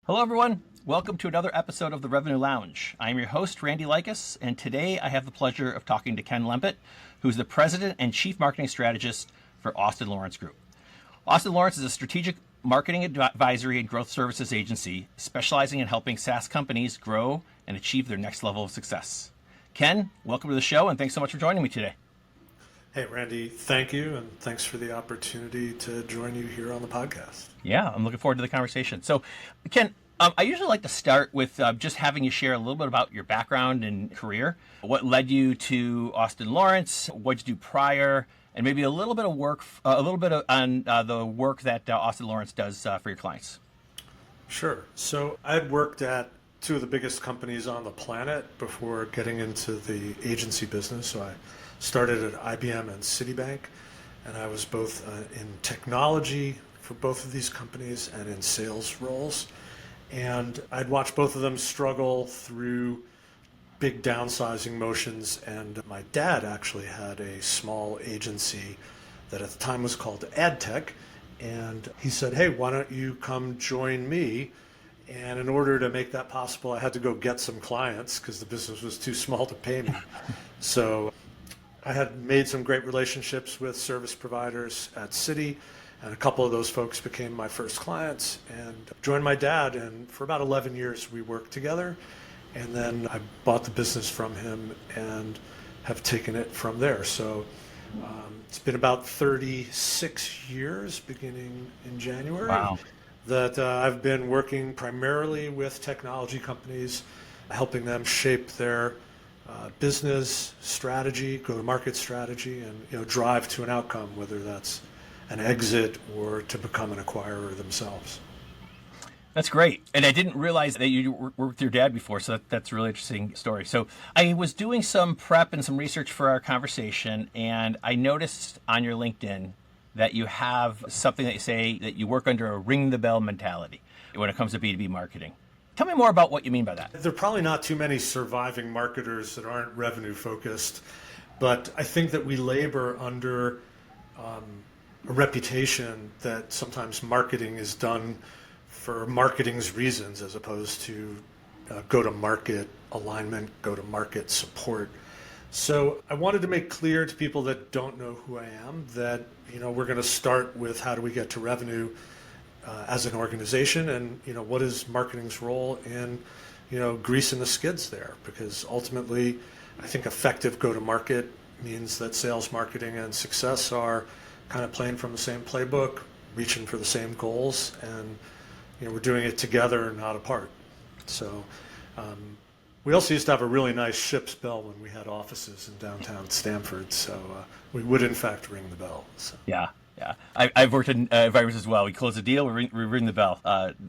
Hello, everyone. Welcome to another episode of the Revenue Lounge. I'm your host, Randy Likas, and today I have the pleasure of talking to Ken Lempit, who's the President and Chief Marketing Strategist for Austin Lawrence Group. Austin Lawrence is a strategic marketing advisory and growth services agency specializing in helping SaaS companies grow and achieve their next level of success. Ken, welcome to the show, and thanks so much for joining me today. Hey, Randy, thank you, and thanks for the opportunity to join you here on the podcast. Yeah, I'm looking forward to the conversation. So, Ken, I usually like to start with just having you share a little bit about your background and career. What led you to Austin Lawrence? What did you do prior? And maybe a little bit of work, on the work that Austin Lawrence does for your clients. Sure. So I had worked at two of the biggest companies on the planet before getting into the agency business. So I started at IBM and Citibank, and I was both in technology for both of these companies and in sales roles. And I'd watched both of them struggle through big downsizing motions. And my dad actually had a small agency that at the time was called AdTech. And he said, hey, why don't you come join me? And in order to make that possible, I had to go get some clients because the business was too small to pay me. So I had made some great relationships with service providers at Citi, and a couple of those folks became my first clients and joined my dad. And for about 11 years, we worked together. And then I bought the business from him and have taken it from there. So it's been about 36 years, beginning in January, Wow. that I've been working primarily with technology companies, helping them shape their business strategy, go-to-market strategy, and drive to an outcome, whether that's an exit or to become an acquirer themselves. That's great. And I didn't realize that you worked with your dad before, so that's a really interesting story. So I was doing some prep and some research for our conversation, and I noticed on your LinkedIn that you have something that you say that you work under a ring the bell mentality when it comes to B2B marketing. Tell me more about what you mean by that. There are probably not too many surviving marketers that aren't revenue focused, but I think that we labor under a reputation that sometimes marketing is done for marketing's reasons as opposed to go-to-market alignment, go-to-market support. So I wanted to make clear to people that don't know who I am that we're going to start with how do we get to revenue as an organization, and what is marketing's role in greasing the skids there, because ultimately I think effective go-to-market means that sales, marketing, and success are kind of playing from the same playbook, reaching for the same goals, and we're doing it together, not apart. So we also used to have a really nice ship's bell when we had offices in downtown Stamford, so we would in fact ring the bell. So. Yeah. I've worked in environments as well. We close a deal, we ring the bell.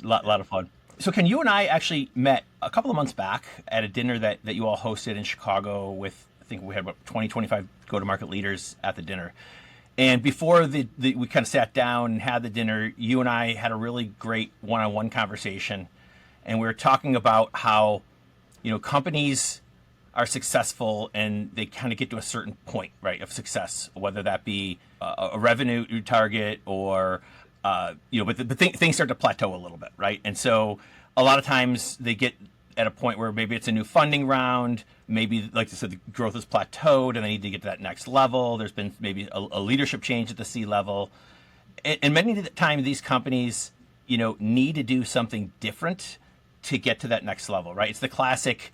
Lot of fun. So Ken, you and I actually met a couple of months back at a dinner that you all hosted in Chicago with, I think we had about 20, 25 go-to-market leaders at the dinner. And before we kind of sat down and had the dinner, you and I had a really great one-on-one conversation. And we were talking about how, companies are successable and they kind of get to a certain point, right, of success, whether that be a revenue target or, but things start to plateau a little bit, right? And so a lot of times they get at a point where maybe it's a new funding round, maybe, like I said, the growth is plateaued and they need to get to that next level. There's been maybe a leadership change at the C level. And many of the time these companies, need to do something different to get to that next level, right? It's the classic,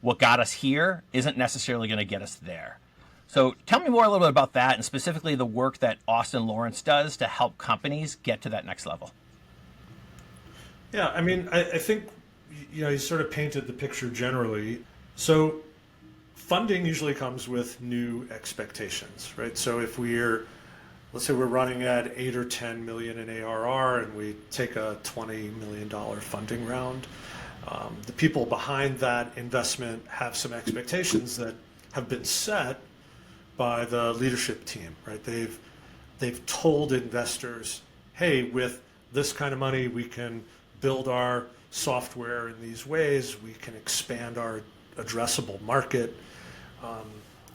what got us here isn't necessarily going to get us there. So tell me more a little bit about that, and specifically the work that Austin Lawrence does to help companies get to that next level. Yeah, I mean, I think you sort of painted the picture generally. So funding usually comes with new expectations, right? So if let's say we're running at 8 or 10 million in ARR and we take a $20 million funding round, the people behind that investment have some expectations that have been set by the leadership team, right? They've told investors, hey, with this kind of money, we can build our software in these ways, we can expand our addressable market.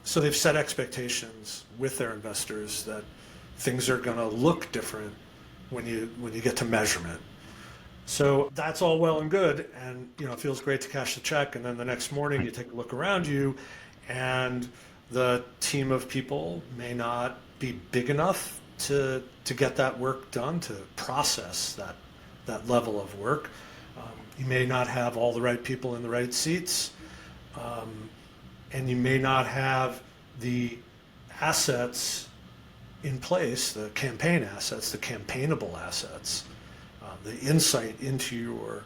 So they've set expectations with their investors that things are going to look different when you get to measurement. So that's all well and good, and it feels great to cash the check. And then the next morning, you take a look around you, and the team of people may not be big enough to get that work done, to process that level of work. You may not have all the right people in the right seats, and you may not have the assets in place, the campaign assets, the campaignable assets, the insight into your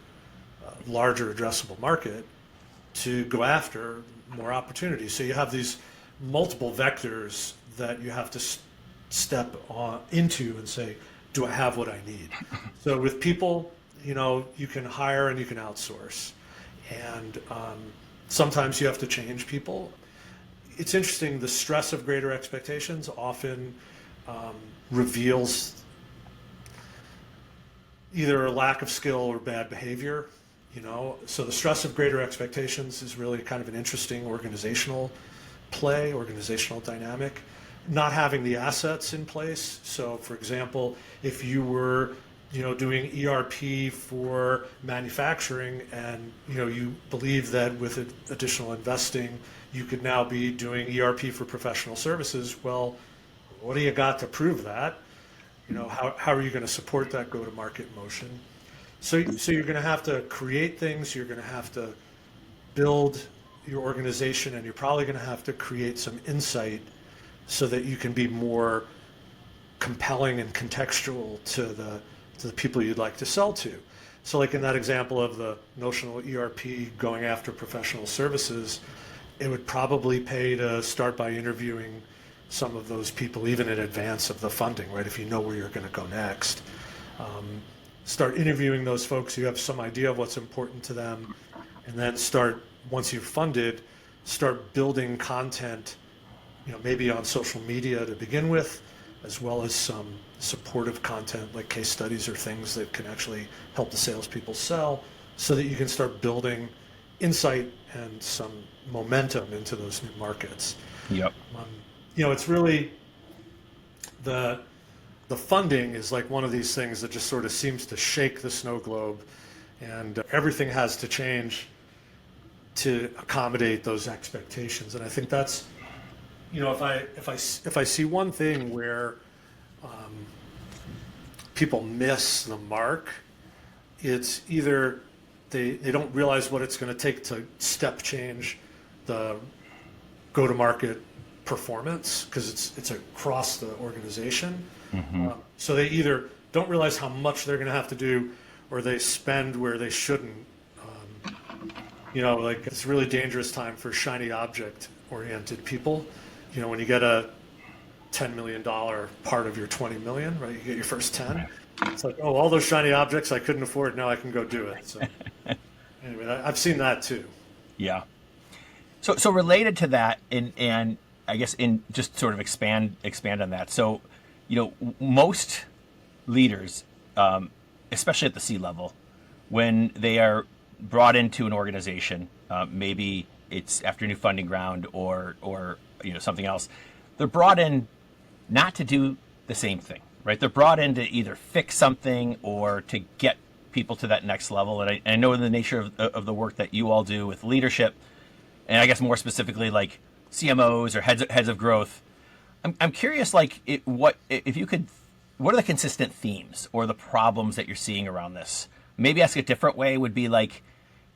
larger addressable market to go after more opportunities. So you have these multiple vectors that you have to step into and say, do I have what I need? So with people, you can hire and you can outsource. And sometimes you have to change people. It's interesting, the stress of greater expectations often reveals either a lack of skill or bad behavior. So the stress of greater expectations is really kind of an interesting organizational play, organizational dynamic. Not having the assets in place. So for example, if you were doing ERP for manufacturing, and you believe that with additional investing you could now be doing ERP for professional services, well, what do you got to prove that? How are you going to support that go-to-market motion? So you're going to have to create things, you're going to have to build your organization, and you're probably going to have to create some insight so that you can be more compelling and contextual to the people you'd like to sell to. So like in that example of the notional ERP going after professional services, it would probably pay to start by interviewing some of those people even in advance of the funding, right? If you know where you're going to go next. Start interviewing those folks, you have some idea of what's important to them, and then once you've funded, start building content, maybe on social media to begin with, as well as some supportive content like case studies or things that can actually help the salespeople sell, so that you can start building insight and some momentum into those new markets. Yep. It's really the funding is like one of these things that just sort of seems to shake the snow globe, and everything has to change to accommodate those expectations. And I think that's, if I see one thing where people miss the mark, it's either they don't realize what it's going to take to step change the go-to-market performance, because it's across the organization. Mm-hmm. So they either don't realize how much they're going to have to do, or they spend where they shouldn't. Like it's a really dangerous time for shiny object-oriented people. When you get a $10 million part of your 20 million, right? You get your first 10. It's like, oh, all those shiny objects I couldn't afford, now I can go do it. So anyway, I've seen that too. Yeah. So related to that, and I guess in just sort of expand on that. So, most leaders, especially at the C level, when they are brought into an organization, maybe it's after a new funding round or something else, they're brought in not to do the same thing, right? They're brought in to either fix something or to get people to that next level. And I know in the nature of the work that you all do with leadership, and I guess more specifically like CMOs or heads of growth, I'm curious, what are the consistent themes or the problems that you're seeing around this? Maybe ask a different way would be like,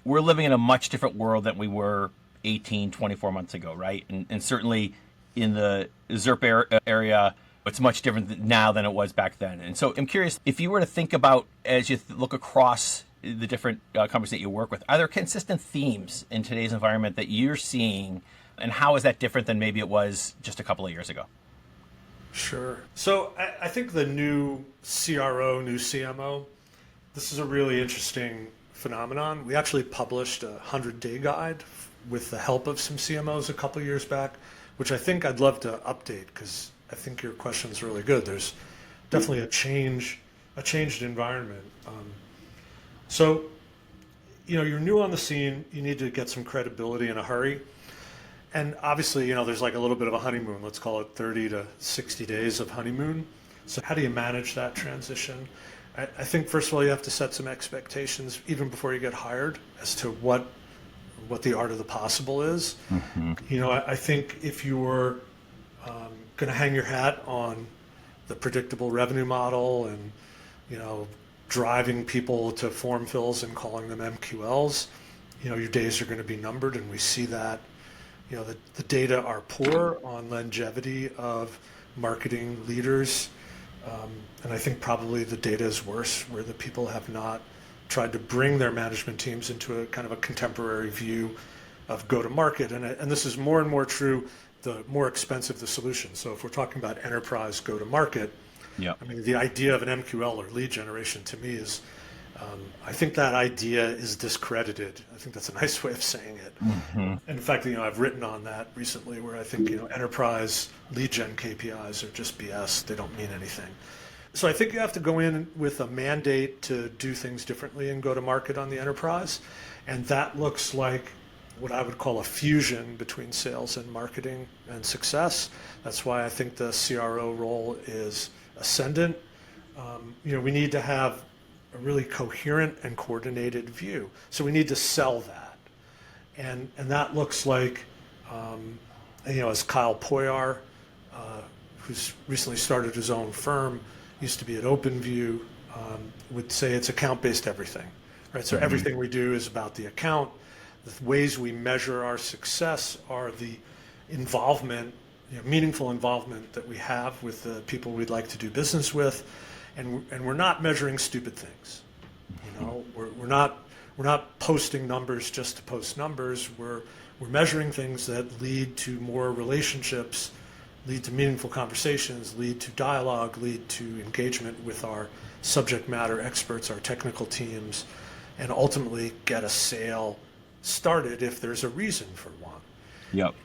we're living in a much different world than we were 18, 24 months ago, right? And certainly in the ZERP area, it's much different now than it was back then. And so I'm curious, if you were to think about, as you look across the different companies that you work with, are there consistent themes in today's environment that you're seeing, and how is that different than maybe it was just a couple of years ago? Sure. So I think the new CRO, new CMO, this is a really interesting phenomenon. We actually published a 100-day guide with the help of some CMOs a couple of years back, which I think I'd love to update, because I think your question is really good. There's definitely a changed environment. So, you're new on the scene. You need to get some credibility in a hurry. And obviously, there's like a little bit of a honeymoon. Let's call it 30 to 60 days of honeymoon. So how do you manage that transition? I think first of all you have to set some expectations even before you get hired as to what the art of the possible is. I think if you're going to hang your hat on the predictable revenue model and driving people to form fills and calling them MQLs, your days are going to be numbered, and we see that. The data are poor on longevity of marketing leaders, and I think probably the data is worse where the people have not tried to bring their management teams into a kind of a contemporary view of go-to-market, and this is more and more true the more expensive the solution. So if we're talking about enterprise go-to-market, I mean, the idea of an MQL or lead generation to me is, I think that idea is discredited. I think that's a nice way of saying it. And in fact, I've written on that recently where I think, enterprise lead gen KPIs are just BS. They don't mean anything. So I think you have to go in with a mandate to do things differently and go to market on the enterprise. And that looks like what I would call a fusion between sales and marketing and success. That's why I think the CRO role is ascendant. We need to have a really coherent and coordinated view. So we need to sell that. And that looks like, as Kyle Poyar, who's recently started his own firm, used to be at OpenView, would say it's account-based everything, right? So everything we do is about the account. The ways we measure our success are the involvement, meaningful involvement that we have with the people we'd like to do business with, and we're not measuring stupid things. We're not posting numbers just to post numbers. We're measuring things that lead to more relationships, lead to meaningful conversations, lead to dialogue, lead to engagement with our subject matter experts, our technical teams, and ultimately get a sale started if there's a reason for one.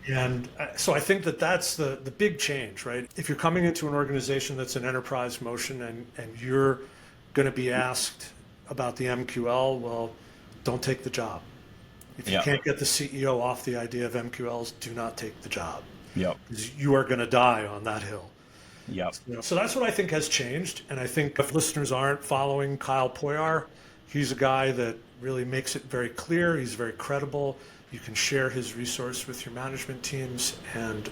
And so I think that's the big change, right? If you're coming into an organization that's an enterprise motion and you're going to be asked about the MQL, well, don't take the job. If you can't get the CEO off the idea of MQLs, do not take the job. Because you are going to die on that hill. So that's what I think has changed. And I think if listeners aren't following Kyle Poyar, he's a guy that really makes it very clear. He's very credible. You can share his resource with your management teams, and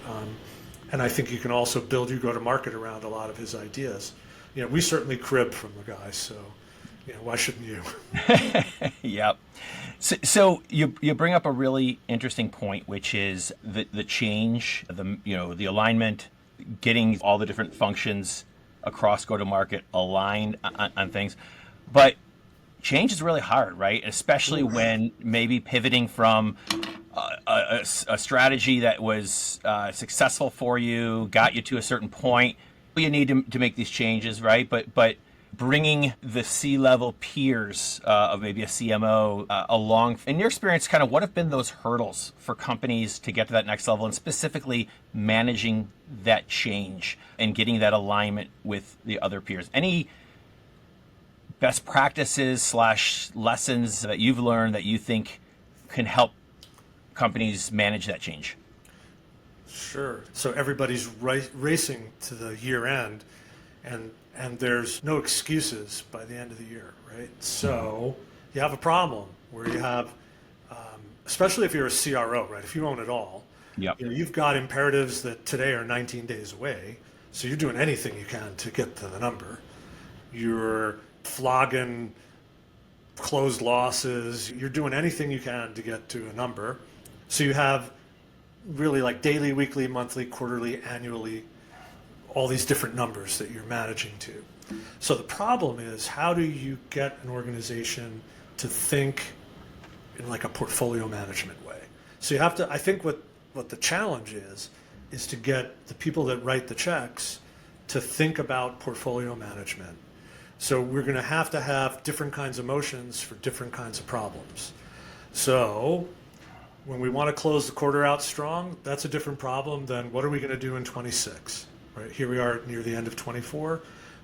I think you can also build your go-to-market around a lot of his ideas. We certainly crib from the guy, so why shouldn't you? So you bring up a really interesting point, which is the change, the alignment, getting all the different functions across go-to-market aligned on things, but change is really hard, right? Especially when maybe pivoting from a strategy that was successful for you, got you to a certain point. You need to make these changes, right? But bringing the C-level peers of maybe a CMO along. In your experience, kind of what have been those hurdles for companies to get to that next level, and specifically managing that change and getting that alignment with the other peers? Any best practices / lessons that you've learned that you think can help companies manage that change? Sure. So everybody's racing to the year end, and there's no excuses by the end of the year, right? So you have a problem where you have, especially if you're a CRO, right? If you own it all, you've got imperatives that today are 19 days away. So you're doing anything you can to get to the number. You're flogging closed losses. You're doing anything you can to get to a number. So you have really like daily, weekly, monthly, quarterly, annually, all these different numbers that you're managing to. So the problem is, how do you get an organization to think in like a portfolio management way? So you have to, I think what the challenge is to get the people that write the checks to think about portfolio management. So we're going to have different kinds of motions for different kinds of problems. So when we want to close the quarter out strong, that's a different problem than what are we going to do in 26, right? Here we are near the end of 24.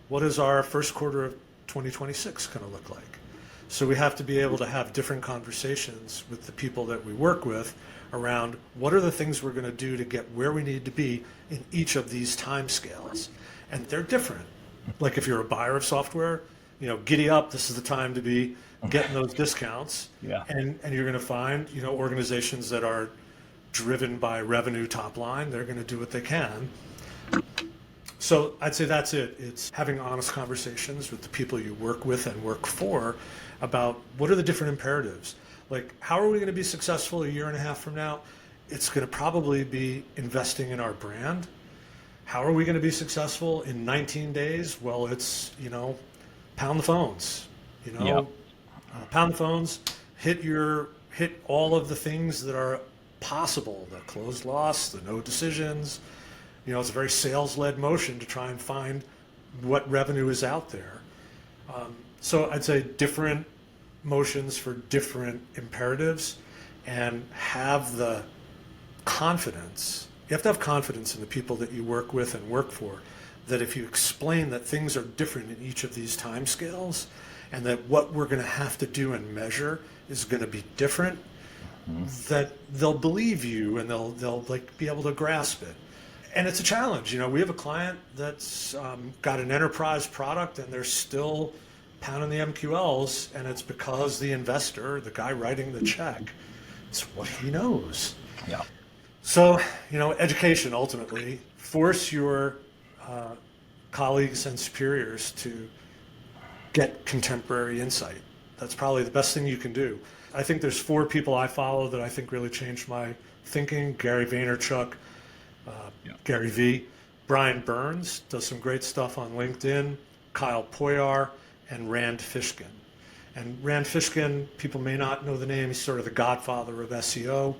What is our first quarter of 2026 going to look like? So we have to be able to have different conversations with the people that we work with around what are the things we're going to do to get where we need to be in each of these time scales. And they're different. Like if you're a buyer of software, giddy up. This is the time to be getting those discounts. Yeah. And you're going to find, organizations that are driven by revenue top line, they're going to do what they can. So I'd say that's it. It's having honest conversations with the people you work with and work for about what are the different imperatives. Like, how are we going to be successful a year and a half from now? It's going to probably be investing in our brand. How are we going to be successful in 19 days? Well, it's, pound the phones, Yep. pound the phones, hit all of the things that are possible, the closed loss, the no decisions. It's a very sales-led motion to try and find what revenue is out there. So I'd say different motions for different imperatives, and have the confidence. You have to have confidence in the people that you work with and work for, that if you explain that things are different in each of these time scales, and that what we're going to have to do and measure is going to be different, that they'll believe you and they'll be able to grasp it. And it's a challenge. We have a client that's got an enterprise product and they're still pounding the MQLs, and it's because the investor, the guy writing the check, it's what he knows. Yeah. So, education, ultimately, force your colleagues and superiors to get contemporary insight. That's probably the best thing you can do. I think there's 4 people I follow that I think really changed my thinking. Gary Vaynerchuk, Gary V. Brian Burns does some great stuff on LinkedIn. Kyle Poyar and Rand Fishkin. And Rand Fishkin, people may not know the name. He's sort of the godfather of SEO.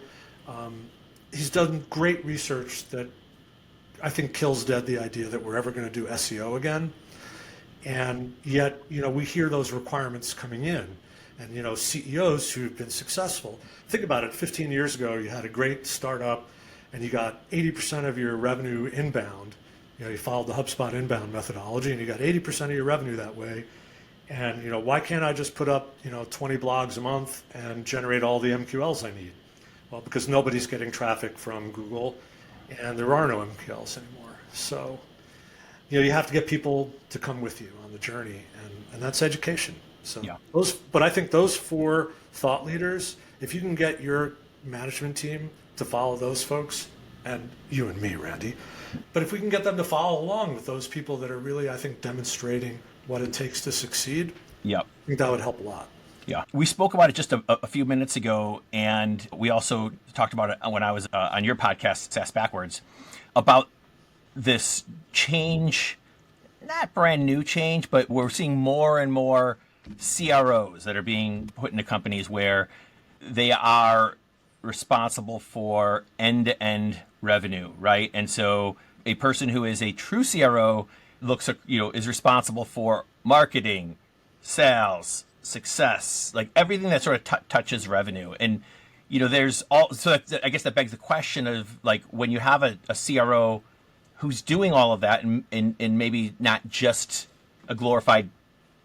He's done great research that I think kills dead the idea that we're ever going to do SEO again. And yet, we hear those requirements coming in. And, CEOs who've been successful, think about it, 15 years ago, you had a great startup and you got 80% of your revenue inbound. You followed the HubSpot inbound methodology and you got 80% of your revenue that way. And, why can't I just put up, 20 blogs a month and generate all the MQLs I need? Well, because nobody's getting traffic from Google and there are no MQLs anymore. So, you have to get people to come with you on the journey, and that's education. So Yeah. but I think those 4 thought leaders, if you can get your management team to follow those folks, and you and me, Randy, but if we can get them to follow along with those people that are really, I think, demonstrating what it takes to succeed, Yep. I think that would help a lot. Yeah. We spoke about it just a few minutes ago, and we also talked about it when I was on your podcast, SaaS Backwards, about this change, not brand new change, but we're seeing more and more CROs that are being put into companies where they are responsible for end-to-end revenue, right? And so a person who is a true CRO is responsible for marketing, sales, success, like everything that sort of touches revenue. And there's I guess that begs the question of, like, when you have a CRO who's doing all of that and maybe not just a glorified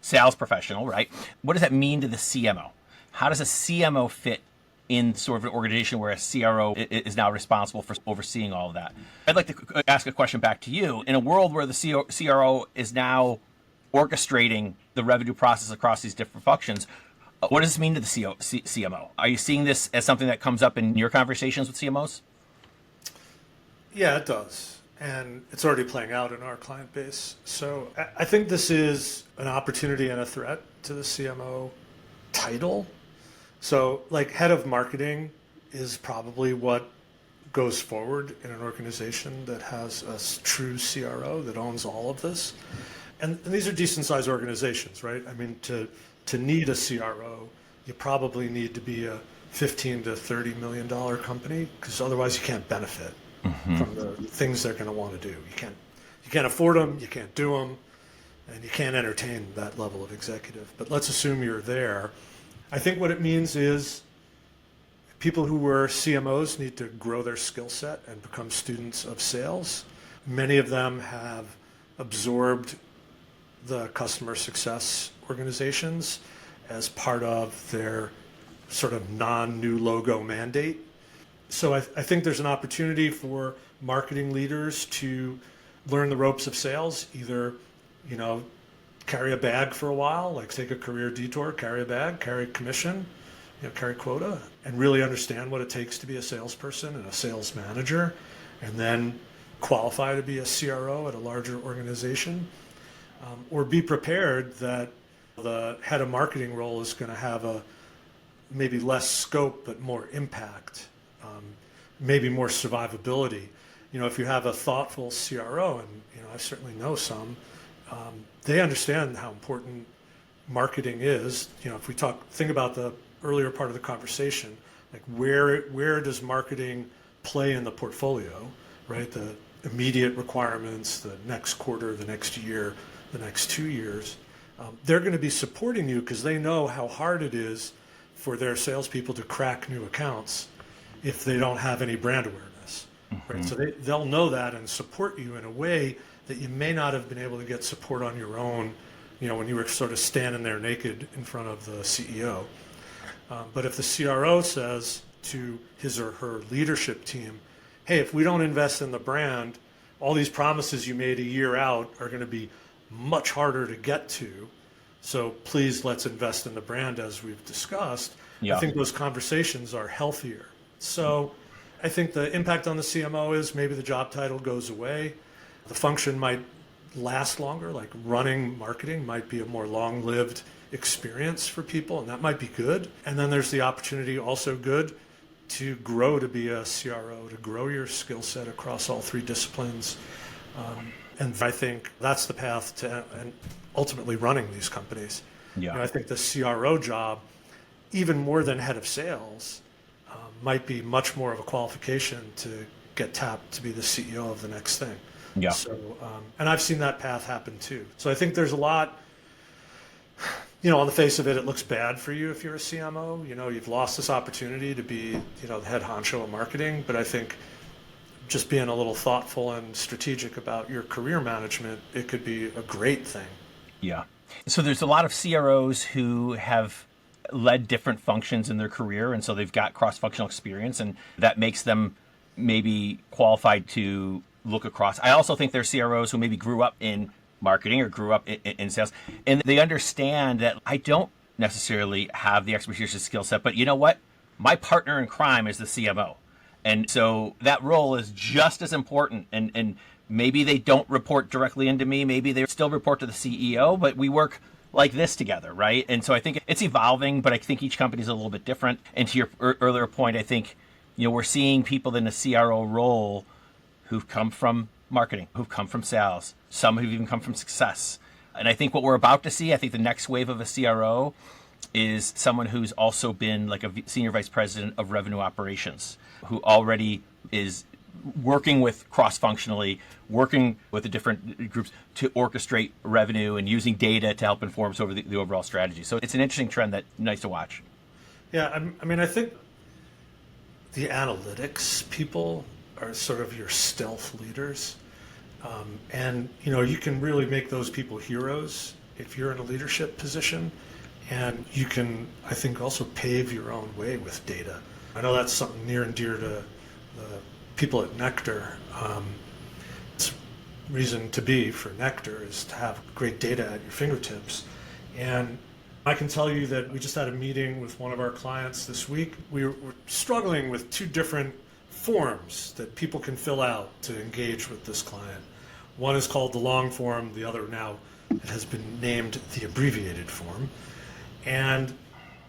sales professional, right? What does that mean to the CMO? How does a CMO fit in sort of an organization where a CRO is now responsible for overseeing all of that? I'd like to ask a question back to you. In a world where the CRO is now orchestrating the revenue process across these different functions, what does this mean to the CMO? Are you seeing this as something that comes up in your conversations with CMOs? Yeah, it does. And it's already playing out in our client base. So I think this is an opportunity and a threat to the CMO title. So, like, head of marketing is probably what goes forward in an organization that has a true CRO that owns all of this. And these are decent sized organizations, right? I mean, to need a CRO, you probably need to be a $15 to $30 million company, because otherwise you can't benefit from the things they're going to want to do. You can't afford them, you can't do them, and you can't entertain that level of executive. But let's assume you're there. I think what it means is people who were CMOs need to grow their skill set and become students of sales. Many of them have absorbed the customer success organizations as part of their sort of non-new logo mandate. So I think there's an opportunity for marketing leaders to learn the ropes of sales, either, carry a bag for a while, like take a career detour, carry a bag, carry commission, carry quota, and really understand what it takes to be a salesperson and a sales manager, and then qualify to be a CRO at a larger organization, or be prepared that the head of marketing role is going to have a maybe less scope but more impact, maybe more survivability. If you have a thoughtful CRO, and I certainly know some, they understand how important marketing is. If we think about the earlier part of the conversation, like where does marketing play in the portfolio, right? The immediate requirements, the next quarter, the next year, the next 2 years. They're going to be supporting you because they know how hard it is for their salespeople to crack new accounts if they don't have any brand awareness, right? So they'll know that and support you in a way that you may not have been able to get support on your own, when you were sort of standing there naked in front of the CEO. But if the CRO says to his or her leadership team, hey, if we don't invest in the brand, all these promises you made a year out are going to be much harder to get to. So please, let's invest in the brand as we've discussed. Yeah. I think those conversations are healthier. So I think the impact on the CMO is maybe the job title goes away. The function might last longer, like running marketing might be a more long-lived experience for people, and that might be good. And then there's the opportunity, also good, to grow to be a CRO, to grow your skill set across all three disciplines. And I think that's the path to and ultimately running these companies. Yeah. I think the CRO job, even more than head of sales, might be much more of a qualification to get tapped to be the CEO of the next thing. Yeah. So, and I've seen that path happen too. So I think there's a lot, on the face of it, it looks bad for you if you're a CMO. You've lost this opportunity to be, the head honcho of marketing. But I think just being a little thoughtful and strategic about your career management, it could be a great thing. Yeah. So there's a lot of CROs who have led different functions in their career, and so they've got cross-functional experience, and that makes them maybe qualified to look across. I also think there are CROs who maybe grew up in marketing or grew up in sales, and they understand that I don't necessarily have the expertise or skill set, but you know what? My partner in crime is the CMO. And so that role is just as important. And maybe they don't report directly into me. Maybe they still report to the CEO, but we work like this together, right? And so I think it's evolving, but I think each company is a little bit different. And to your earlier point, I think, we're seeing people in the CRO role who've come from marketing, who've come from sales, some who've even come from success. And I think what we're about to see, I think the next wave of a CRO is someone who's also been like a senior vice president of revenue operations, who already is working with cross-functionally, working with the different groups to orchestrate revenue and using data to help inform over the overall strategy. So it's an interesting trend that's nice to watch. Yeah, I think the analytics people are sort of your stealth leaders. And, you can really make those people heroes if you're in a leadership position. And you can, I think, also pave your own way with data. I know that's something near and dear to the people at Nectar. It's reason to be for Nectar is to have great data at your fingertips. And I can tell you that we just had a meeting with one of our clients this week. We're struggling with two different forms that people can fill out to engage with this client. One is called the long form, the other now has been named the abbreviated form. And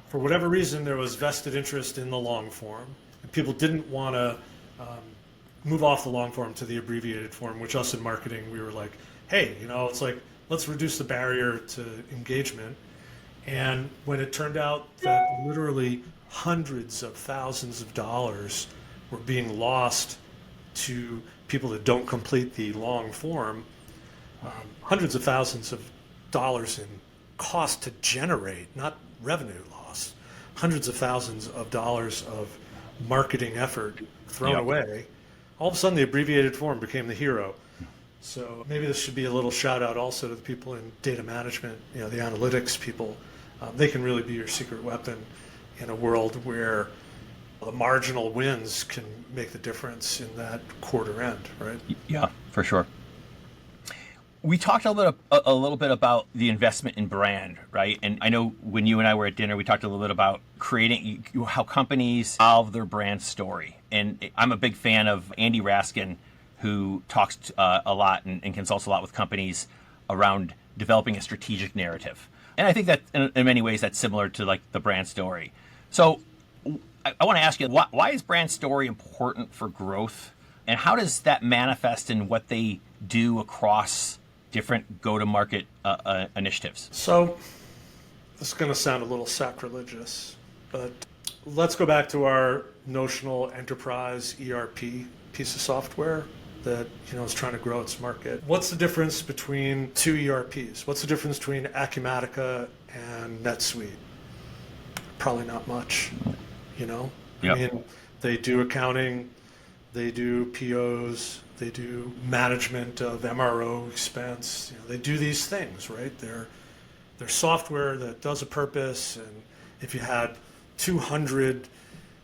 for whatever reason, there was vested interest in the long form. And people didn't want to move off the long form to the abbreviated form, which us in marketing, we were like, hey, it's like, let's reduce the barrier to engagement. And when it turned out that literally hundreds of thousands of dollars were being lost to people that don't complete the long form, hundreds of thousands of dollars in cost to generate, not revenue loss, hundreds of thousands of dollars of marketing effort thrown away. All of a sudden, the abbreviated form became the hero. So maybe this should be a little shout out also to the people in data management, the analytics people. They can really be your secret weapon in a world where the marginal wins can make the difference in that quarter end, right? Yeah, for sure. We talked a little bit about the investment in brand, right? And I know when you and I were at dinner, we talked a little bit about creating how companies solve their brand story. And I'm a big fan of Andy Raskin, who talks a lot and consults a lot with companies around developing a strategic narrative. And I think that in many ways that's similar to like the brand story. So I want to ask you, why is brand story important for growth? And how does that manifest in what they do across different go-to-market initiatives? So this is going to sound a little sacrilegious, but let's go back to our notional enterprise ERP piece of software that is trying to grow its market. What's the difference between two ERPs? What's the difference between Acumatica and NetSuite? Probably not much, Yep. I mean, they do accounting, they do POs, they do management of MRO expense. They do these things, right? They're software that does a purpose, and if you had 200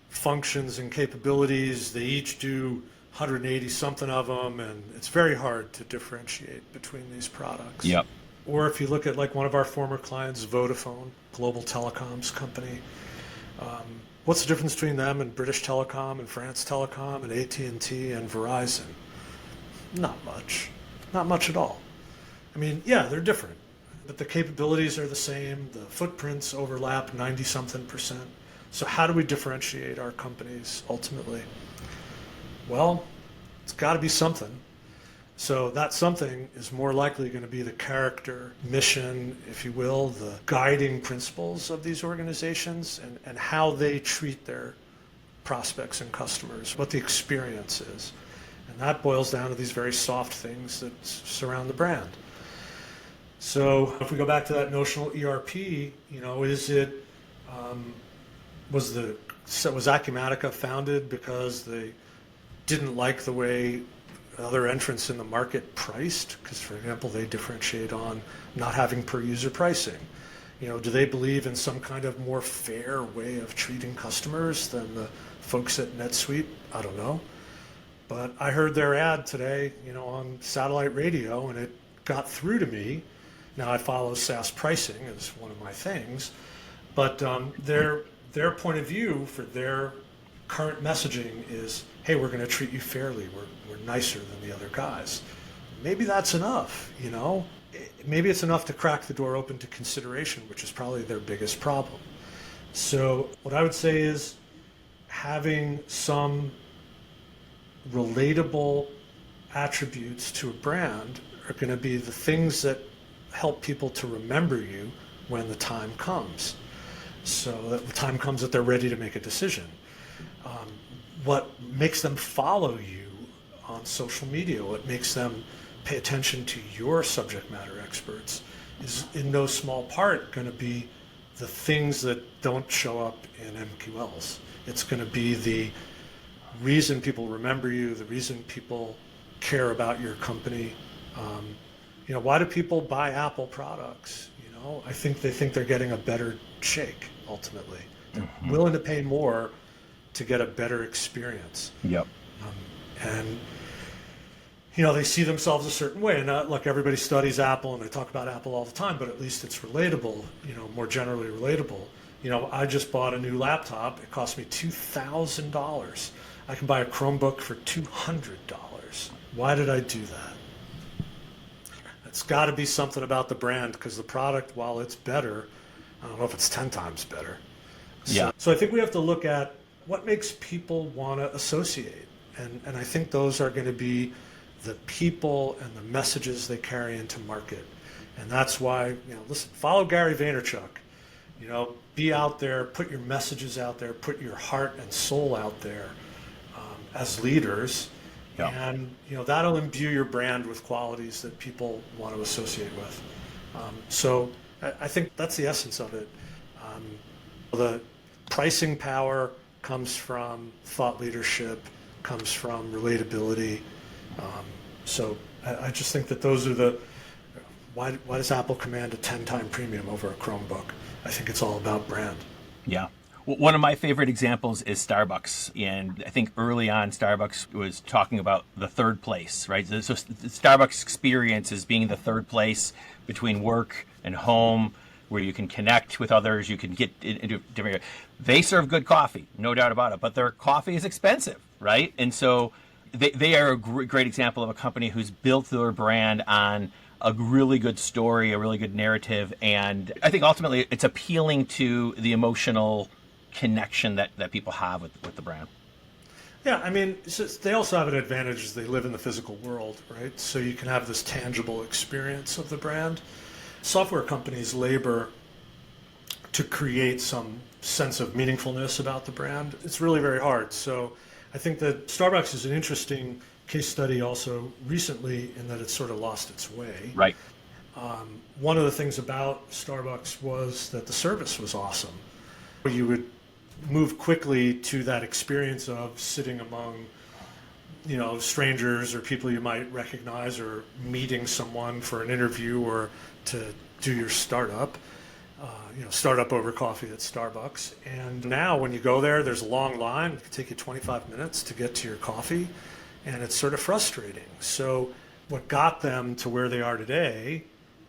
functions and capabilities, they each do 180 something of them, and it's very hard to differentiate between these products. Yep. Or if you look at like one of our former clients, Vodafone, global telecoms company, what's the difference between them and British Telecom and France Telecom and AT&T and Verizon? Not much at all. I mean, yeah, they're different, but the capabilities are the same, the footprints overlap 90-something%. So how do we differentiate our companies ultimately? Well, it's got to be something. So that something is more likely going to be the character, mission, if you will, the guiding principles of these organizations and how they treat their prospects and customers, what the experience is. And that boils down to these very soft things that surround the brand. So if we go back to that notional ERP, was Acumatica founded because they didn't like the way other entrants in the market priced? Because, for example, they differentiate on not having per user pricing. Do they believe in some kind of more fair way of treating customers than the folks at NetSuite? I don't know. But I heard their ad today, on satellite radio, and it got through to me. Now I follow SaaS pricing as one of my things, but their point of view for their current messaging is, hey, we're going to treat you fairly. We're nicer than the other guys. Maybe that's enough, Maybe it's enough to crack the door open to consideration, which is probably their biggest problem. So what I would say is having some relatable attributes to a brand are going to be the things that help people to remember you when the time comes. So that the time comes that they're ready to make a decision. What makes them follow you on social media, what makes them pay attention to your subject matter experts is in no small part going to be the things that don't show up in MQLs. It's going to be the reason people remember you, the reason people care about your company. Why do people buy Apple products? I think they think they're getting a better shake ultimately. They're willing to pay more to get a better experience. Yep. And they see themselves a certain way. And look, everybody studies Apple and they talk about Apple all the time, but at least it's relatable, more generally relatable. I just bought a new laptop. It cost me $2,000. I can buy a Chromebook for $200. Why did I do that? It's got to be something about the brand, because the product, while it's better, I don't know if it's 10 times better. So I think we have to look at what makes people want to associate. And I think those are going to be the people and the messages they carry into market. And that's why, listen, follow Gary Vaynerchuk. Be out there, put your messages out there, put your heart and soul out there as leaders. Yeah. And that'll imbue your brand with qualities that people want to associate with. So I think that's the essence of it. The pricing power comes from thought leadership, comes from relatability. So I just think that those are why does Apple command a 10-time premium over a Chromebook? I think it's all about brand. Yeah. One of my favorite examples is Starbucks. And I think early on, Starbucks was talking about the third place, right? So the Starbucks experience is being the third place between work and home, where you can connect with others, you can get into different. They serve good coffee, no doubt about it, but their coffee is expensive, right? And so they are a great example of a company who's built their brand on a really good story, a really good narrative, and I think ultimately it's appealing to the emotional connection that people have with the brand. Yeah, I mean, they also have an advantage is they live in the physical world, right? So you can have this tangible experience of the brand. Software companies labor to create some sense of meaningfulness about the brand. It's really very hard. So I think that Starbucks is an interesting case study also recently in that it's sort of lost its way. Right. One of the things about Starbucks was that the service was awesome. You would move quickly to that experience of sitting among, strangers or people you might recognize, or meeting someone for an interview or to do your startup, startup over coffee at Starbucks. And now when you go there, there's a long line. It can take you 25 minutes to get to your coffee, and it's sort of frustrating. So what got them to where they are today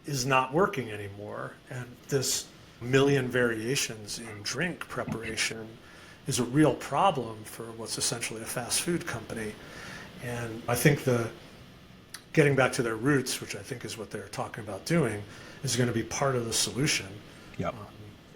is not working anymore. And this million variations in drink preparation is a real problem for what's essentially a fast food company. And I think getting back to their roots, which I think is what they're talking about doing, is going to be part of the solution. Yep.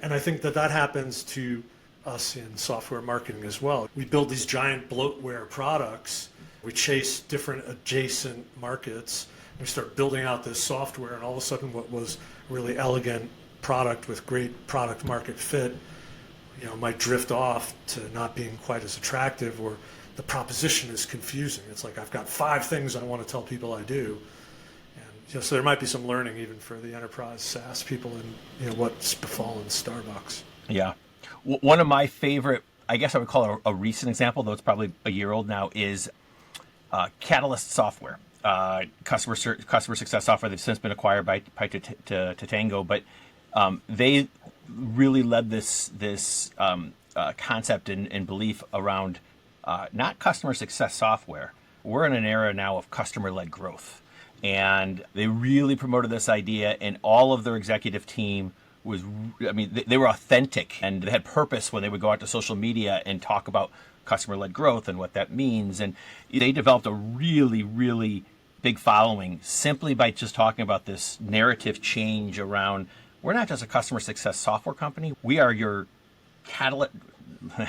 And I think that happens to us in software marketing as well. We build these giant bloatware products. We chase different adjacent markets. We start building out this software, and all of a sudden what was really elegant product with great product market fit, might drift off to not being quite as attractive, or the proposition is confusing. It's like, I've got 5 things I want to tell people I do. And so there might be some learning even for the enterprise SaaS people in what's befallen Starbucks. Yeah. One of my favorite, I guess I would call it a recent example, though it's probably a year old now, is Catalyst Software. Customer success software that's since been acquired by Tatango, but they really led this concept and belief around not customer success software. We're in an era now of customer-led growth, and they really promoted this idea, and all of their executive team was, they were authentic, and they had purpose when they would go out to social media and talk about customer-led growth and what that means. And they developed a really, really big following simply by just talking about this narrative change around, we're not just a customer success software company, we are your catalyst,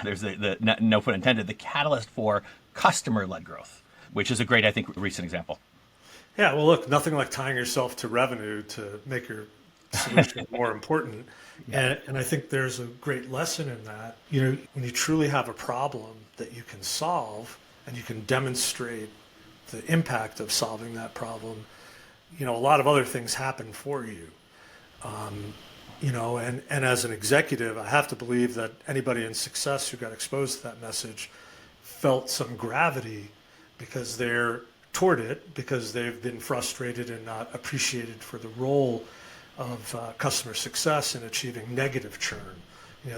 there's the no pun intended, the catalyst for customer-led growth, which is a great, I think, recent example. Yeah, well, look, nothing like tying yourself to revenue to make your solution more important. And I think there's a great lesson in that. When you truly have a problem that you can solve and you can demonstrate the impact of solving that problem, a lot of other things happen for you. And as an executive, I have to believe that anybody in success who got exposed to that message felt some gravity because they're toward it, because they've been frustrated and not appreciated for the role of customer success in achieving negative churn.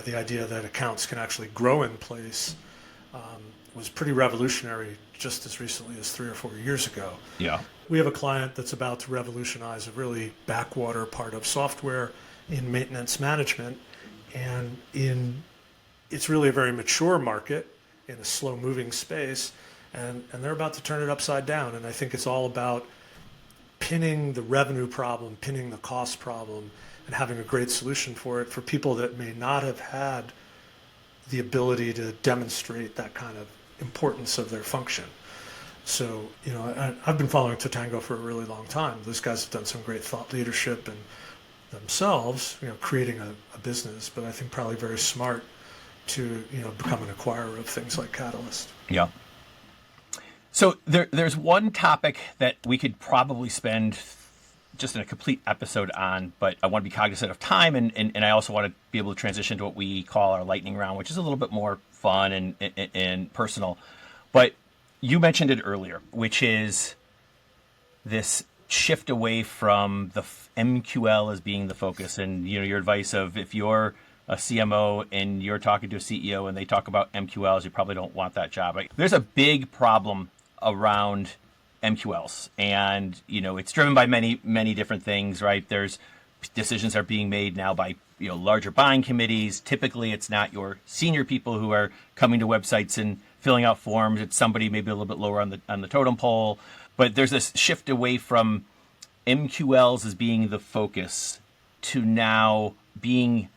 The idea that accounts can actually grow in place was pretty revolutionary just as recently as 3 or 4 years ago. Yeah. We have a client that's about to revolutionize a really backwater part of software in maintenance management, and it's really a very mature market in a slow-moving space, and they're about to turn it upside down. And I think it's all about pinning the revenue problem, pinning the cost problem, and having a great solution for it for people that may not have had the ability to demonstrate that kind of importance of their function. So, I've been following Tatango for a really long time. Those guys have done some great thought leadership and themselves, creating a business, but I think probably very smart to, become an acquirer of things like Catalyst. Yeah. So there's one topic that we could probably spend just in a complete episode on, but I want to be cognizant of time, and I also want to be able to transition to what we call our lightning round, which is a little bit more fun and personal. But you mentioned it earlier, which is this shift away from the MQL as being the focus, and your advice of if you're a CMO and you're talking to a CEO and they talk about MQLs, you probably don't want that job. Like, there's a big problem around MQLs, and it's driven by many different things, right? There's decisions are being made now by larger buying committees. Typically, it's not your senior people who are coming to websites and filling out forms. It's somebody maybe a little bit lower on the totem pole. But there's this shift away from MQLs as being the focus to now being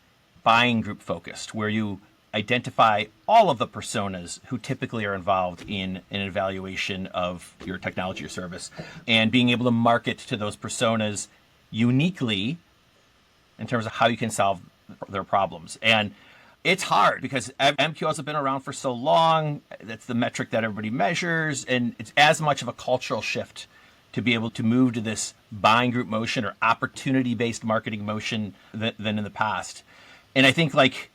buying group focused, where you identify all of the personas who typically are involved in an evaluation of your technology or service, and being able to market to those personas uniquely in terms of how you can solve their problems. And it's hard because MQLs have been around for so long. That's the metric that everybody measures. And it's as much of a cultural shift to be able to move to this buying group motion or opportunity-based marketing motion than in the past. And I think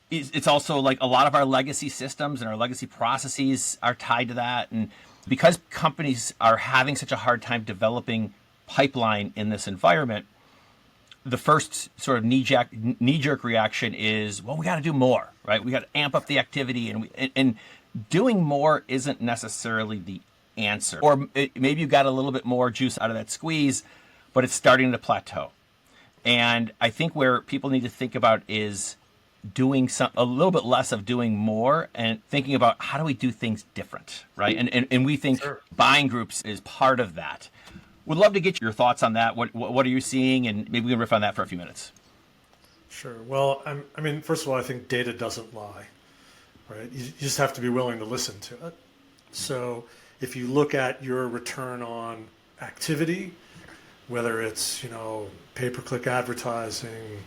it's also like a lot of our legacy systems and our legacy processes are tied to that. And because companies are having such a hard time developing pipeline in this environment, the first sort of knee-jerk reaction is, well, we got to do more, right? We got to amp up the activity, and doing more isn't necessarily the answer. Or maybe you got a little bit more juice out of that squeeze, but it's starting to plateau. And I think where people need to think about is doing a little bit less of doing more and thinking about how do we do things different, right? And we think Sure. Buying groups is part of that. Would love to get your thoughts on that. What are you seeing? And maybe we can riff on that for a few minutes. Sure. Well, I mean, first of all, I think data doesn't lie, right? You just have to be willing to listen to it. So if you look at your return on activity, whether it's, pay-per-click advertising,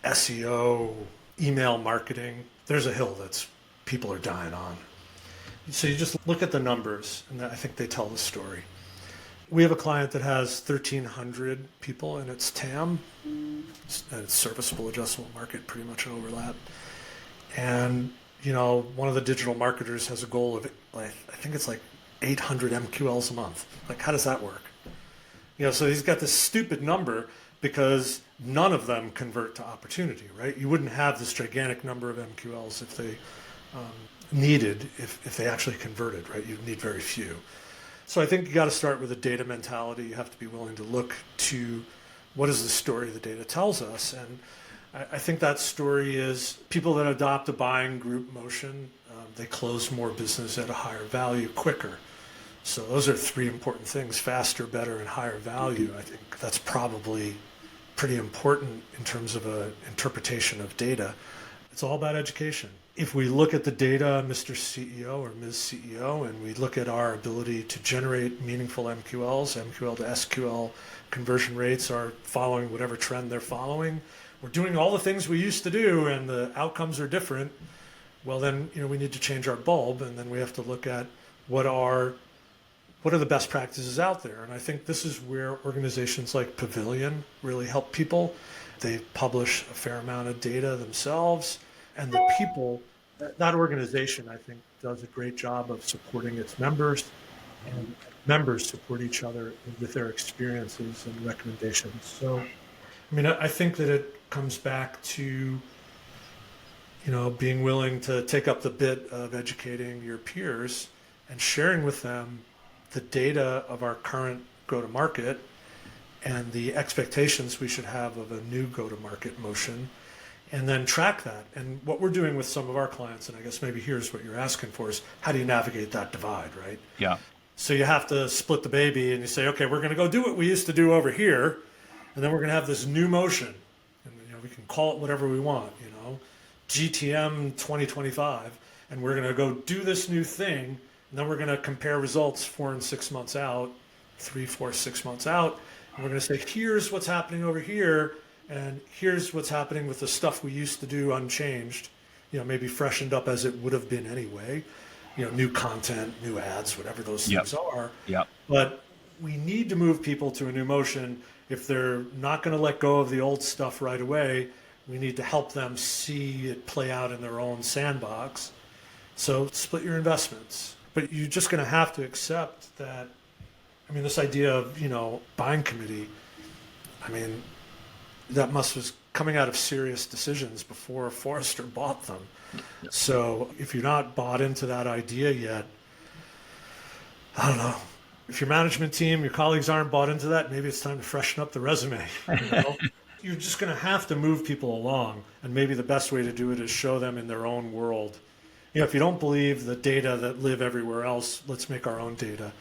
SEO, email marketing, there's a hill that's people are dying on. So you just look at the numbers, and I think they tell the story. We have a client that has 1,300 people in its TAM, and its serviceable addressable market, pretty much an overlap. And, one of the digital marketers has a goal of, I think it's 800 MQLs a month. How does that work? So he's got this stupid number because none of them convert to opportunity, right? You wouldn't have this gigantic number of MQLs if they needed, if they actually converted, right? You'd need very few. So I think you got to start with a data mentality. You have to be willing to look to what is the story the data tells us. And I think that story is people that adopt a buying group motion, they close more business at a higher value quicker. So those are three important things: faster, better, and higher value. I think that's probably pretty important in terms of an interpretation of data. It's all about education. If we look at the data, Mr. CEO or Ms. CEO, and we look at our ability to generate meaningful MQLs, MQL to SQL conversion rates are following whatever trend they're following. We're doing all the things we used to do and the outcomes are different. Well, then, we need to change our bulb, and then we have to look at what are the best practices out there. And I think this is where organizations like Pavilion really help people. They publish a fair amount of data themselves, and the people, that organization, I think, does a great job of supporting its members, and members support each other with their experiences and recommendations. So, I think that it comes back to, being willing to take up the bit of educating your peers and sharing with them the data of our current go-to-market and the expectations we should have of a new go-to-market motion, and then track that. And what we're doing with some of our clients, and I guess maybe here's what you're asking for, is how do you navigate that divide, right? Yeah. So you have to split the baby and you say, okay, we're going to go do what we used to do over here, and then we're going to have this new motion. And we can call it whatever we want, GTM 2025, and we're going to go do this new thing. And then we're going to compare results 4 and 6 months out, 3, 4, 6 months out. And we're going to say, here's what's happening over here. And here's what's happening with the stuff we used to do unchanged, maybe freshened up as it would have been anyway, new content, new ads, whatever those things are. Yep. But we need to move people to a new motion. If they're not going to let go of the old stuff right away, we need to help them see it play out in their own sandbox. So split your investments. But you're just going to have to accept that, this idea of, buying committee, that must have coming out of serious decisions before Forrester bought them. So if you're not bought into that idea yet, I don't know. If your management team, your colleagues aren't bought into that, maybe it's time to freshen up the resume. You know? You're just going to have to move people along. And maybe the best way to do it is show them in their own world. You know, if you don't believe the data that live everywhere else, let's make our own data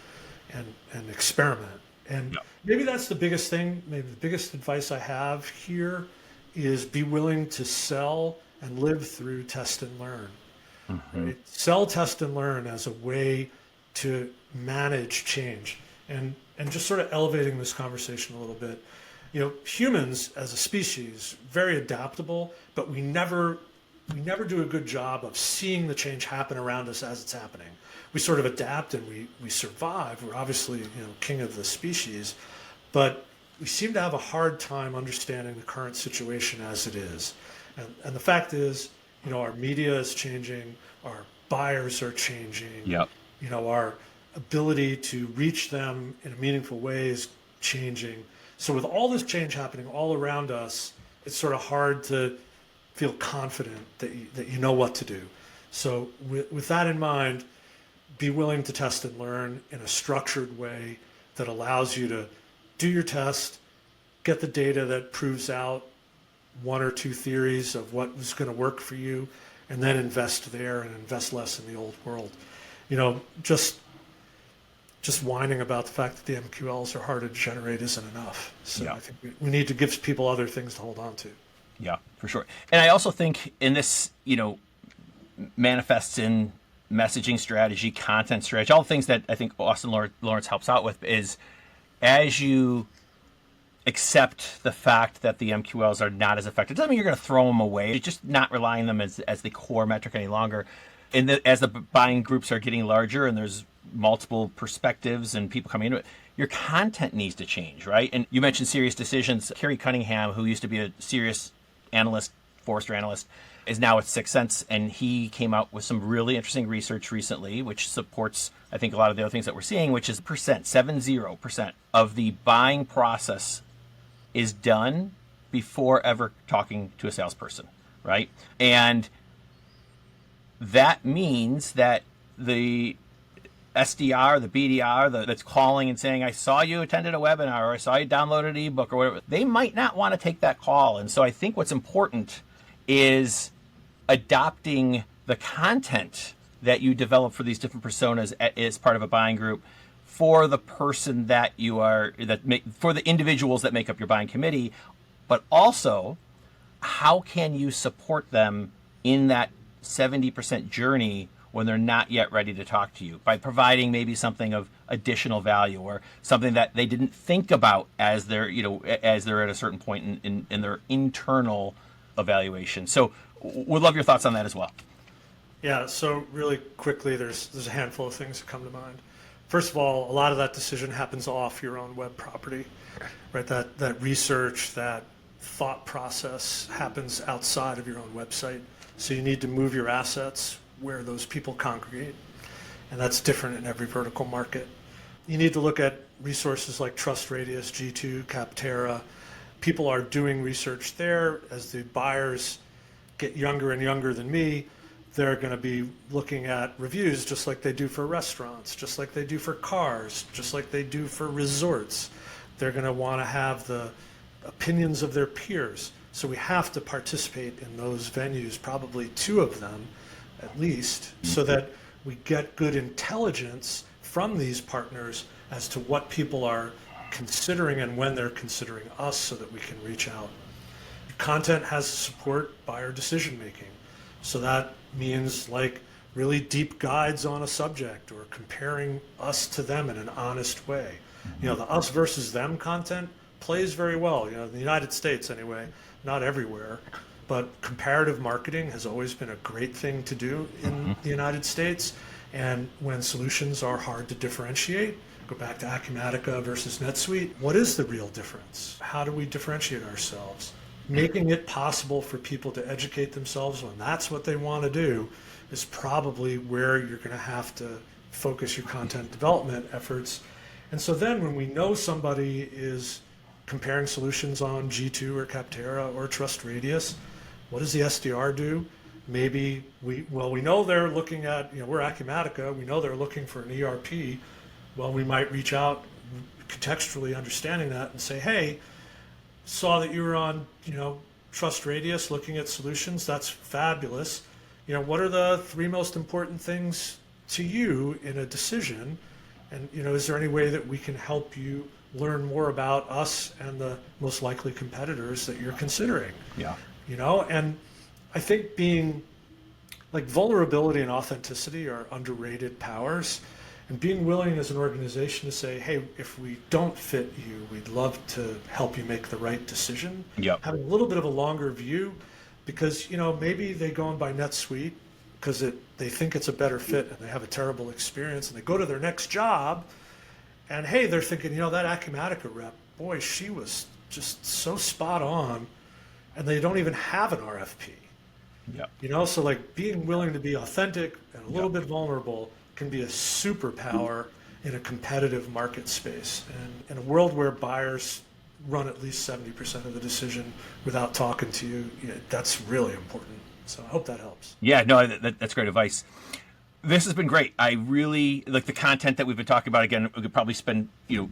and experiment. And maybe that's the biggest thing. Maybe the biggest advice I have here is be willing to sell and live through test and learn. Right? Sell, test, and learn as a way to manage change, and just sort of elevating this conversation a little bit. You know, humans as a species, very adaptable, but we never do a good job of seeing the change happen around us as it's happening. We sort of adapt and we survive. We're obviously, king of the species, but we seem to have a hard time understanding the current situation as it is. And the fact is, our media is changing, our buyers are changing. Yep. Our ability to reach them in a meaningful way is changing. So with all this change happening all around us, it's sort of hard to feel confident that you know what to do. So with that in mind, be willing to test and learn in a structured way that allows you to do your test, get the data that proves out one or two theories of what is going to work for you, and then invest there and invest less in the old world. Just whining about the fact that the MQLs are hard to generate isn't enough. So I think we need to give people other things to hold on to. Yeah, for sure. And I also think in this, manifests in messaging strategy, content strategy, all the things that I think Austin Lawrence helps out with is as you accept the fact that the MQLs are not as effective. It doesn't mean you're going to throw them away. You're just not relying on them as the core metric any longer. And as the buying groups are getting larger and there's multiple perspectives and people coming into it, your content needs to change, right? And you mentioned serious decisions. Kerry Cunningham, who used to be a serious analyst, Forrester analyst, is now at Sixth Sense, and he came out with some really interesting research recently, which supports, I think, a lot of the other things that we're seeing, which is 70% of the buying process is done before ever talking to a salesperson, right? And that means that the SDR, the BDR, that's calling and saying, I saw you attended a webinar, or I saw you downloaded an ebook, or whatever, they might not want to take that call. And so I think what's important is adopting the content that you develop for these different personas as part of a buying group for the person that you are, for the individuals that make up your buying committee, but also how can you support them in that 70% journey when they're not yet ready to talk to you, by providing maybe something of additional value or something that they didn't think about as they're at a certain point in their internal evaluation. So we'd love your thoughts on that as well. Yeah, so really quickly, there's a handful of things that come to mind. First of all, a lot of that decision happens off your own web property, right? That research, that thought process happens outside of your own website. So you need to move your assets where those people congregate, and that's different in every vertical market. You need to look at resources like TrustRadius, G2, Capterra. People are doing research there. As the buyers get younger and younger than me, they're going to be looking at reviews just like they do for restaurants, just like they do for cars, just like they do for resorts. They're going to want to have the opinions of their peers. So we have to participate in those venues, probably two of them at least, so that we get good intelligence from these partners as to what people are considering and when they're considering us, so that we can reach out. Content has to support buyer decision making. So that means like really deep guides on a subject or comparing us to them in an honest way. The us versus them content plays very well, in the United States anyway, not everywhere. But comparative marketing has always been a great thing to do in the United States. And when solutions are hard to differentiate, go back to Acumatica versus NetSuite, what is the real difference? How do we differentiate ourselves? Making it possible for people to educate themselves when that's what they want to do is probably where you're going to have to focus your content development efforts. And so then when we know somebody is comparing solutions on G2 or Capterra or Trust Radius. What does the SDR do? Maybe we know they're looking at, we're Acumatica, we know they're looking for an ERP. Well, we might reach out contextually understanding that and say, hey, saw that you were on, Trust Radius looking at solutions. That's fabulous. What are the 3 most important things to you in a decision? And, is there any way that we can help you learn more about us and the most likely competitors that you're considering? Yeah. And I think being like vulnerability and authenticity are underrated powers, and being willing as an organization to say, hey, if we don't fit you, we'd love to help you make the right decision. Yep. Having a little bit of a longer view, because maybe they go on by NetSuite because they think it's a better fit and they have a terrible experience, and they go to their next job and hey, they're thinking, that Acumatica rep, boy, she was just so spot on, and they don't even have an RFP. Yeah. So like being willing to be authentic and a little bit vulnerable can be a superpower in a competitive market space. And in a world where buyers run at least 70% of the decision without talking to you, that's really important. So I hope that helps. Yeah, no, that's great advice. This has been great. I really like the content that we've been talking about. Again, we could probably spend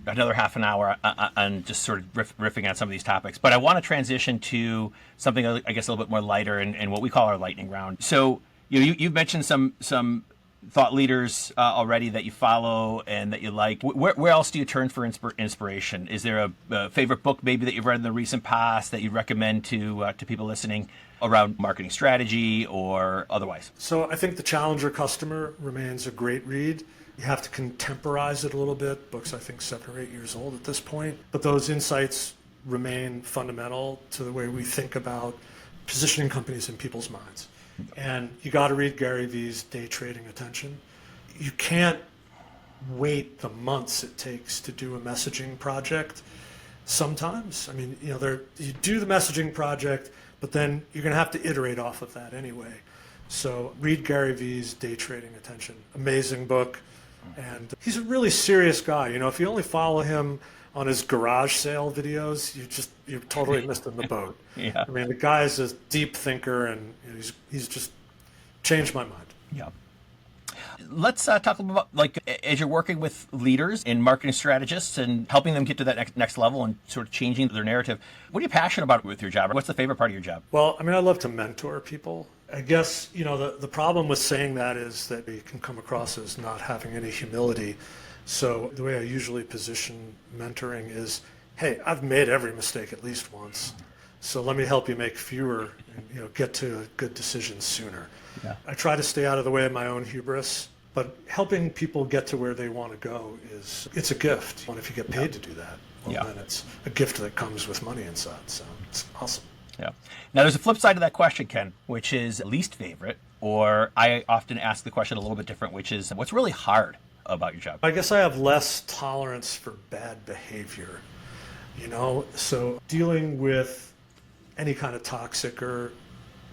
another half an hour on just sort of riffing on some of these topics. But I want to transition to something I guess a little bit more lighter and what we call our lightning round. So you've mentioned some thought leaders already that you follow and that you like. Where else do you turn for inspiration? Is there a favorite book maybe that you've read in the recent past that you'd recommend to people listening around marketing strategy or otherwise? So I think The Challenger Customer remains a great read. You have to contemporize it a little bit. Book's, I think, 7 or 8 years old at this point. But those insights remain fundamental to the way we think about positioning companies in people's minds. And you got to read Gary Vee's Day Trading Attention. You can't wait the months it takes to do a messaging project. Sometimes, you do the messaging project, but then you're going to have to iterate off of that anyway. So read Gary Vee's Day Trading Attention. Amazing book. And he's a really serious guy. If you only follow him on his garage sale videos, you totally missed in the boat. Yeah. The guy is a deep thinker, and he's just changed my mind. Yeah. Let's talk about as you're working with leaders and marketing strategists and helping them get to that next level and sort of changing their narrative. What are you passionate about with your job? What's the favorite part of your job? Well, I love to mentor people. I guess, the problem with saying that is that you can come across as not having any humility. So the way I usually position mentoring is, hey, I've made every mistake at least once. So let me help you make fewer and get to a good decision sooner. Yeah. I try to stay out of the way of my own hubris, but helping people get to where they want to go it's a gift. And if you get paid to do that, then it's a gift that comes with money inside. So it's awesome. Yeah. Now there's a flip side to that question, Ken, which is least favorite, or I often ask the question a little bit different, which is what's really hard about your job? I guess I have less tolerance for bad behavior, so dealing with any kind of toxic or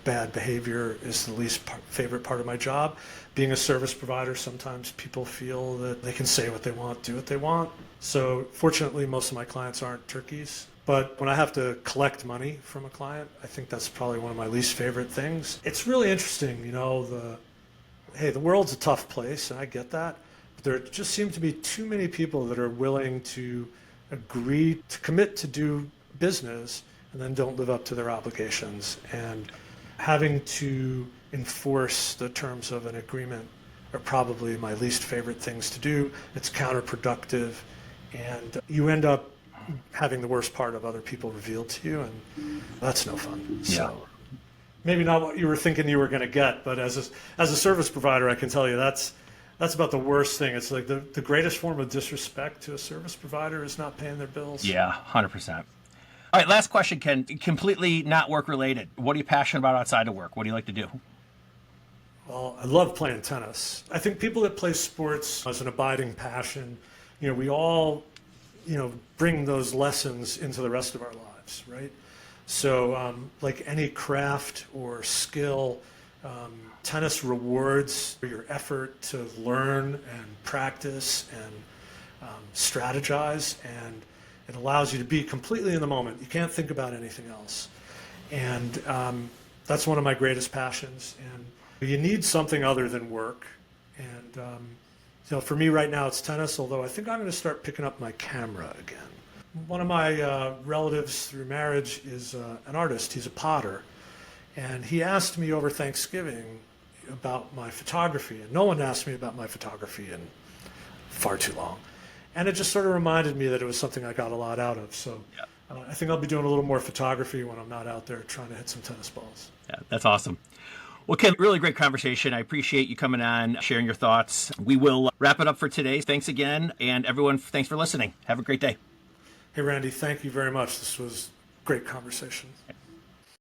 bad behavior is the least favorite part of my job. Being a service provider, sometimes people feel that they can say what they want, do what they want. So fortunately, most of my clients aren't turkeys. But when I have to collect money from a client, I think that's probably one of my least favorite things. It's really interesting, the world's a tough place, and I get that. But there just seem to be too many people that are willing to agree to commit to do business and then don't live up to their obligations. And having to enforce the terms of an agreement are probably my least favorite things to do. It's counterproductive, and you end up having the worst part of other people revealed to you, and that's no fun. Yeah. So maybe not what you were thinking you were going to get, but as a service provider, I can tell you that's about the worst thing. It's like the greatest form of disrespect to a service provider is not paying their bills. Yeah, 100%. All right, last question, Ken. Completely not work related. What are you passionate about outside of work? What do you like to do? Well, I love playing tennis. I think people that play sports as an abiding passion, we all, bring those lessons into the rest of our lives, right? So like any craft or skill, tennis rewards your effort to learn and practice and strategize. And It allows you to be completely in the moment. You can't think about anything else. And that's one of my greatest passions. And you need something other than work. And for me right now, it's tennis, although I think I'm going to start picking up my camera again. One of my relatives through marriage is an artist. He's a potter. And he asked me over Thanksgiving about my photography. And no one asked me about my photography in far too long. And it just sort of reminded me that it was something I got a lot out of. So I think I'll be doing a little more photography when I'm not out there trying to hit some tennis balls. Yeah, that's awesome. Well, Ken, really great conversation. I appreciate you coming on, sharing your thoughts. We will wrap it up for today. Thanks again. And everyone, thanks for listening. Have a great day. Hey, Randy, thank you very much. This was a great conversation.